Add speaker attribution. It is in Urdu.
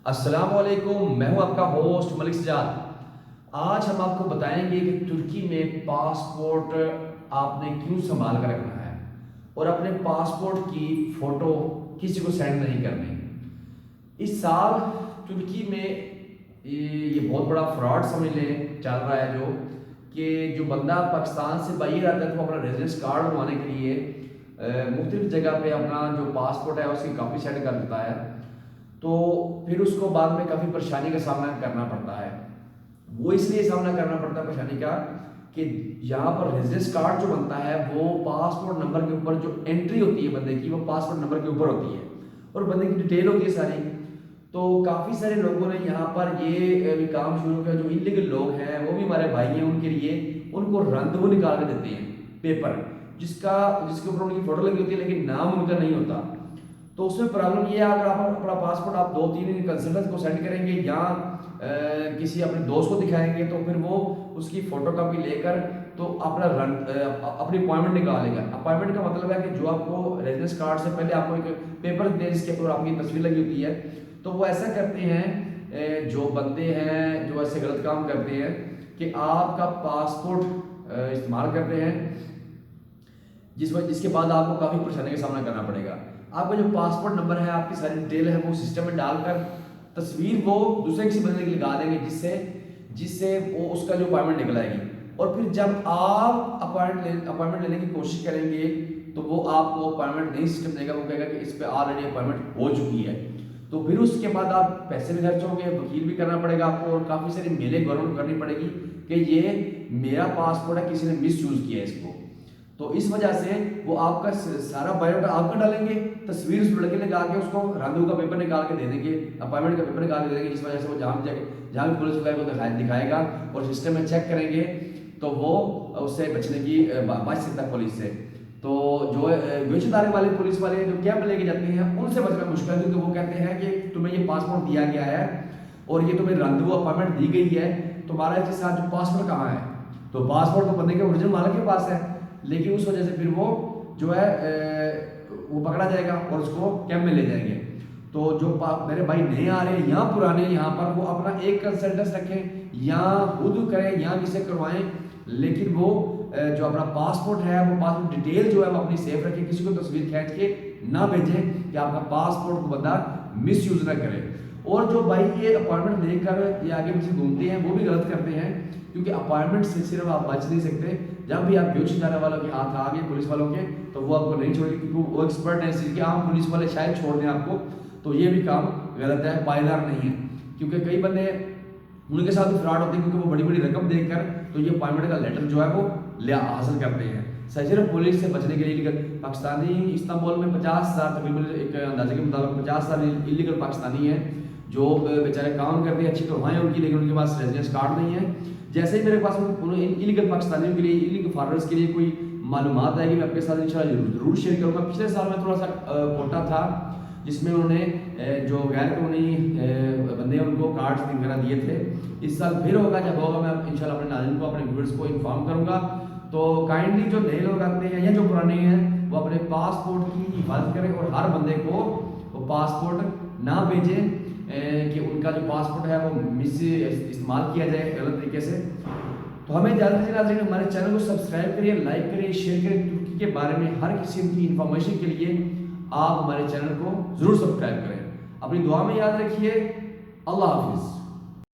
Speaker 1: السلام علیکم، میں ہوں آپ کا ہوسٹ ملک سجاد۔ آج ہم آپ کو بتائیں گے کہ ترکی میں پاسپورٹ آپ نے کیوں سنبھال کر رکھنا ہے اور اپنے پاسپورٹ کی فوٹو کسی کو سینڈ نہیں کرنی۔ اس سال ترکی میں یہ بہت بڑا فراڈ سمجھ لیں چل رہا ہے جو بندہ پاکستان سے باہر آتا ہے تو اپنا ریزیڈنس کارڈ بنوانے کے لیے مختلف جگہ پہ اپنا جو پاسپورٹ ہے اس کی کاپی سینڈ کر دیتا ہے، تو پھر اس کو بعد میں کافی پریشانی کا سامنا کرنا پڑتا ہے۔ وہ اس لیے سامنا کرنا پڑتا ہے پریشانی کا کہ یہاں پر ریزیڈنس کارڈ جو بنتا ہے وہ پاسپورٹ نمبر کے اوپر جو انٹری ہوتی ہے بندے کی، وہ پاسپورٹ نمبر کے اوپر ہوتی ہے اور بندے کی ڈیٹیل ہوتی ہے ساری۔ تو کافی سارے لوگوں نے یہاں پر یہ کام شروع کیا، جو انلیگل لوگ ہیں وہ بھی ہمارے بھائی ہیں، ان کے لیے ان کو رند وہ نکال کے دیتے ہیں پیپر جس کے اوپر ان کی فوٹو لگی ہوتی ہے لیکن نام ان کا نہیں ہوتا۔ تو اس میں پرابلم یہ ہے، اگر آپ اپنا پاسپورٹ آپ 2-3 کنسلٹنٹ کو سینڈ کریں گے یا کسی اپنے دوست کو دکھائیں گے تو پھر وہ اس کی فوٹو کاپی لے کر تو اپنا اپنی اپوائنٹمنٹ نکالے گا۔ اپوائنٹمنٹ کا مطلب ہے کہ جو آپ کو ریزیڈنس کارڈ سے پہلے آپ کو ایک پیپر دے جس کے اوپر آپ کی تصویر لگی ہوتی ہے، تو وہ ایسا کرتے ہیں جو بندے ہیں جو ایسے غلط کام کرتے ہیں کہ آپ کا پاسپورٹ استعمال کرتے ہیں، جس کے بعد آپ کو کافی پریشانی کا سامنا کرنا پڑے گا۔ آپ کا جو پاسپورٹ نمبر ہے، آپ کی ساری ڈیٹیل ہے، وہ سسٹم میں ڈال کر تصویر وہ دوسرے کسی بندے کی لگا دیں گے جس سے وہ اس کا جو اپوائنٹمنٹ نکل آئے گی، اور پھر جب آپ اپوائنٹمنٹ لینے کی کوشش کریں گے تو وہ آپ کو اپوائنٹمنٹ نہیں سسٹم دے گا، وہ کہے گا کہ اس پہ آلریڈی اپوائنٹمنٹ ہو چکی ہے۔ تو پھر اس کے بعد آپ پیسے بھی خرچ ہوں گے، وکیل بھی کرنا پڑے گا آپ کو، اور کافی ساری میلیں گورنمنٹ کرنی پڑے گی کہ یہ میرا پاسپورٹ ہے، کسی نے مس یوز کیا ہے اس کو۔ تو اس وجہ سے وہ آپ کا سارا بایو ڈاٹا آپ کا ڈالیں گے، تصویر اس لڑکے لگا کے اس کو رندو کا پیپر نکال کے دے دیں گے، اپوائنٹمنٹ کا پیپر نکال کے دے دیں گے، جس وجہ سے وہ جہاں بھی پولیس والے کو دکھائے گا اور سسٹم میں چیک کریں گے تو وہ اس سے بچنے کی بچ سکتا ہے پولیس سے۔ تو جو گوشت دارے والے پولیس والے جو کیمپ لے کے جاتے ہیں ان سے بچنا مشکل ہے، کیونکہ وہ کہتے ہیں کہ تمہیں یہ پاسپورٹ دیا گیا ہے اور یہ تمہیں رندو اپوائنٹمنٹ دی گئی ہے، تمہارا اس کے ساتھ جو پاسپورٹ کہاں ہے؟ تو پاسپورٹ تو بندے کے اوریجنل مالک کے پاس ہے، لیکن اس وجہ سے پھر وہ جو ہے وہ پکڑا جائے گا اور اس کو کیمپ میں لے جائیں گے۔ تو جو میرے بھائی نئے آ رہے ہیں یا پرانے یہاں پر، وہ اپنا ایک کنسلٹنس رکھیں یا خود کریں یا کسی کروائیں، لیکن وہ جو اپنا پاسپورٹ ہے وہ پاسپورٹ ڈیٹیل جو ہے وہ اپنی سیف رکھیں، کسی کو تصویر کھینچ کے نہ بھیجیں کہ آپ کا پاسپورٹ کو بندہ مس یوز نہ کرے۔ اور جو بھائی یہ اپوائنٹمنٹ لے کر یہ آگے پیچھے گھومتے ہیں وہ بھی غلط کرتے ہیں، کیونکہ اپوائنٹمنٹ سے صرف آپ بچ نہیں سکتے، جب بھی آپ بیوش ادارے والوں کے ہاتھ آ گئے پولیس والوں کے تو وہ آپ کو نہیں چھوڑے گی، کیونکہ وہ ایکسپرٹ ہے اس چیز کے۔ عام پولیس والے شاید چھوڑ دیں آپ کو، تو یہ بھی کام غلط ہے، پائیدار نہیں ہے، کیونکہ کئی بندے ان کے ساتھ بھی فراڈ ہوتے ہیں، کیونکہ وہ بڑی بڑی رقم دے کر تو یہ اپوائنٹمنٹ کا لیٹر جو ہے وہ حاصل کرتے ہیں صرف پولیس سے بچنے کے لیے۔ پاکستانی استنبول میں 50,000 تقریباً ایک اندازے کے مطابق 50,000 انلیگل پاکستانی ہیں جو بیچارے کام کرتے ہیں، اچھی توانائیں ہیں ان کی، لیکن ان کے پاس ریزیڈنس کارڈ نہیں ہے۔ جیسے ہی میرے پاس انلیگل پاکستانیوں کے لیے، انلیگل فارنرز کے لیے کوئی معلومات آئے گی میں آپ کے ساتھ انشاءاللہ ضرور شیئر کروں گا۔ پچھلے سال میں تھوڑا سا کوٹا تھا جس میں انہوں نے جو غیر قانونی بندے ہیں ان کو کارڈز وغیرہ دیے تھے۔ اس سال پھر ہوگا، جب ہوگا میں انشاءاللہ اپنے ناظرین کو، اپنے ویورز کو انفارم کروں گا۔ تو کائنڈلی جو نئے لوگ آتے ہیں یا جو پرانے ہیں وہ اپنے پاسپورٹ کی حفاظت کریں اور ہر بندے کو وہ پاسپورٹ نہ بھیجیں کہ ان کا جو پاسپورٹ ہے وہ استعمال کیا جائے غلط طریقے سے۔ تو ہمیں زیادہ سے زیادہ ہمارے چینل کو سبسکرائب کریے، لائک کریے، شیئر کریں۔ ترکی کے بارے میں ہر قسم کی انفارمیشن کے لیے آپ ہمارے چینل کو ضرور سبسکرائب کریں۔ اپنی دعا میں یاد رکھیے۔ اللہ حافظ۔